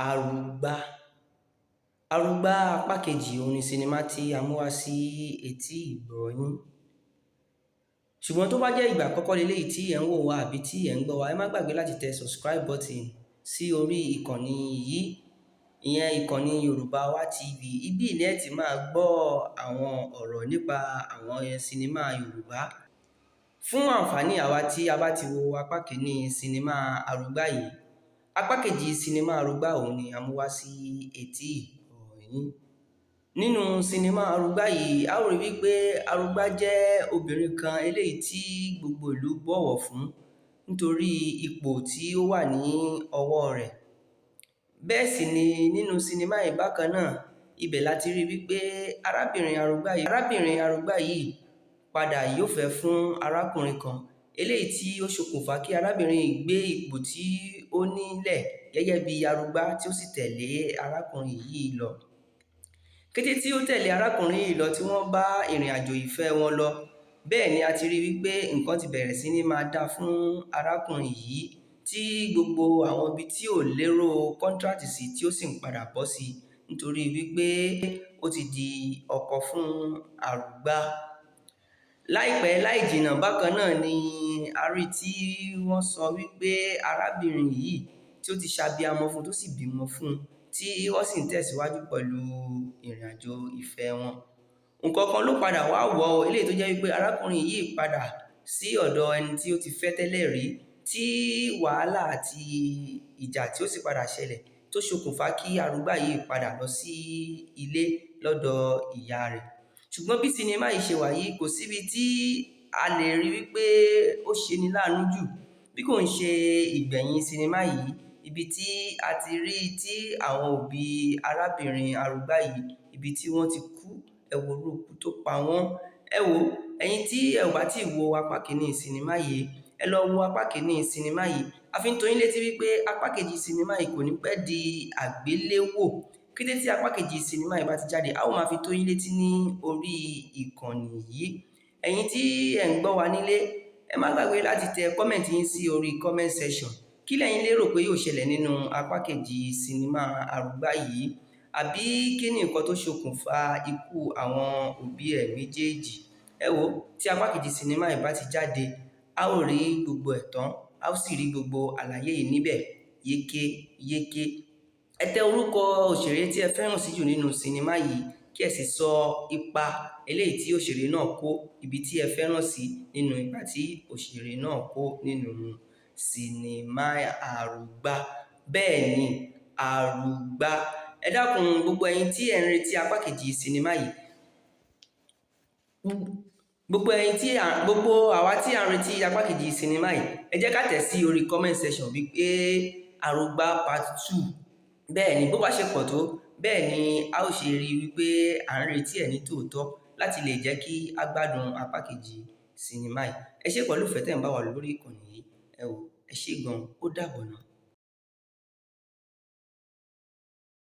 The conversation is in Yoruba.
Arugbá. Arugbá apá kejì òun ni sinimá tí a mú wá sí etí ìgbọ́ yín. Ṣùgbọ́n tó bá jẹ́ ìgbà àkọ́kọ́ leléyìí tí ẹ̀ ń wò wá àbí tí ẹ̀ ń gbọ́ wá, ẹ má gbàgbé láti tẹ subscribe button sí orí ìkànnì yìí, ìyẹn ìkànnì Yorùbáwá TV. Ibí ni ẹ ti máa gbọ́ àwọn ọ̀rọ̀ nípa àwọn sinimá Yorùbá. Fún àǹfààní àwa tí a bá ti wo apá kìíní sinimá Arugbá yìí, apá kejì sinimá Arugbá òun ni a mú wá sí etí ìgbọ́ yín. Nínú sinimá Arugbá yìí, a ó rí wípé Arugbá jẹ́ obìnrin kan eléyìí tí gbogbo ìlú bọ̀wọ̀ fún nítorí ipò tí ó wà ní ọwọ́ rẹ̀. Bẹ́ẹ̀ sì ni nínú sinimá yìí bákan náà, ibẹ̀ láti rí wípé arábìnrin Arugbá yìí padà yóò fẹ́ fún arákùnrin kan eléyìí tí ó ṣokùnfà kí arábìnrin yìí gbé ipò tí ó nílẹ̀ gẹ́gẹ́ bí Arugbá tí ó sì tẹ̀lé arákùnrin yìí lọ. Kété tí ó tẹ̀lé arákùnrin yìí lọ tí wọ́n bá ìrìn àjò ìfẹ́ wọn lọ, bẹ́ẹ̀ ni a ti rí wípé nǹkan ti bẹ̀rẹ̀ sí ní máa dá fún arákùnrin yìí tí gbogbo àwọn ibi tí ò lérò kọ́ńtrátì sí tí ó sì ń padà bọ́ sí nítorí wípé ó ti di ọkọ fún Arugbá. Láìpẹ́ láì jìnnà bákan náà ni a rí tí wọ́n sọ wípé arábìnrin yìí tí ó ti ṣabiyamọ fún tó sì bímọ fún tí wọ́n sì ń tẹ̀síwájú pẹ̀lú ìrìn àjò ìfẹ́ wọn. Nǹkan kan ló padà wá wọ̀ ọ́ eléyìí tó jẹ́ wípé arákùnrin yìí padà sí ọ̀dọ̀ ẹni tí ó ti fẹ́ tẹ́lẹ̀ rí tí wàhálà àti ìjà tí ó sì padà ṣẹlẹ̀ tó ṣokùnfà kí Arugbá yìí padà lọ sí ilé lọ́dọ̀ ìyá rẹ̀. Ṣùgbọ́n bí sinimá yìí ṣe wà yìí, kò síbi tí a lè rí wípé ó ṣeni láàánú jù bí kò ń ṣe ìgbẹ̀yìn sinimá yìí, ibi tí a ti rí tí àwọn òbí arábìnrin Arugbá yìí, ibi tí wọ́n ti kú, ẹ wo irú ikú tó pa wọ́n. Ẹ wò, ẹ̀yin tí ẹ ò bá tí wo apá kìíní sinimá yìí, ẹ lọ wo apá kìíní sinimá yìí. A fi ń tó yín létí wípé apá kejì sinimá yìí kò ní pẹ́ di àgbéléwò. Kété tí apá kejì sinimá yìí bá ti jáde, a ó máa fi tó yín létí ní orí ìkànnì yìí. Ẹ̀yin tí ẹ̀ ń gbọ́ wa nílé, ẹ má gbàgbé láti tẹ kọ́mẹ̀ntì yín sí orí comment section. Kí lẹ̀yin lérò pé yóò ṣẹlẹ̀ nínú apá kejì sinimá Arugbá yìí? Àbí kí ni nǹkan tó ṣokùnfà ikú àwọn òbí ẹ̀ méjèèjì? Ẹ wò, tí apá kejì sinimá yìí bá ti jáde, a ó rí gbogbo ẹ̀ tán, a ó sì rí gbogbo àlàyé yìí níbẹ̀ yékéyéké. Ẹ tẹ orúkọ òṣèré tí ẹ fẹ́ràn sí jù nínú sinimá yìí kí ẹ sì sọ ipa eléyìí tí òṣèré náà kó, ibi tí ẹ fẹ́ràn sí nínú ipa tí òṣèré náà kó nínú sinimá Arugbá. Bẹ́ẹ̀ ni, Arugbá. Ẹ dákun gbogbo ẹ̀yin tí ẹ̀ ń retí apá kejì sinimá yìí, gbogbo àwa tí à ń retí apá kejì sinimá yìí, ẹ jẹ́ ká tẹ̀ sí orí comment section wípé Arugbá part 2. Bẹ́ẹ̀ ni, bó bá ṣe pọ̀ tó, bẹ́ẹ̀ ni a ó ṣe rí wípé à ń retí ẹ̀ ní tòótọ́ láti lè jẹ́ kí a gbádùn apá kejì sinimá yìí. Ẹ ṣé pẹ̀lú ìfẹ́ tẹ́ ń bá wa lórí ìkànnì yìí. Ẹ wò, ẹ ṣé gan-an, ó dàbọ̀ ná.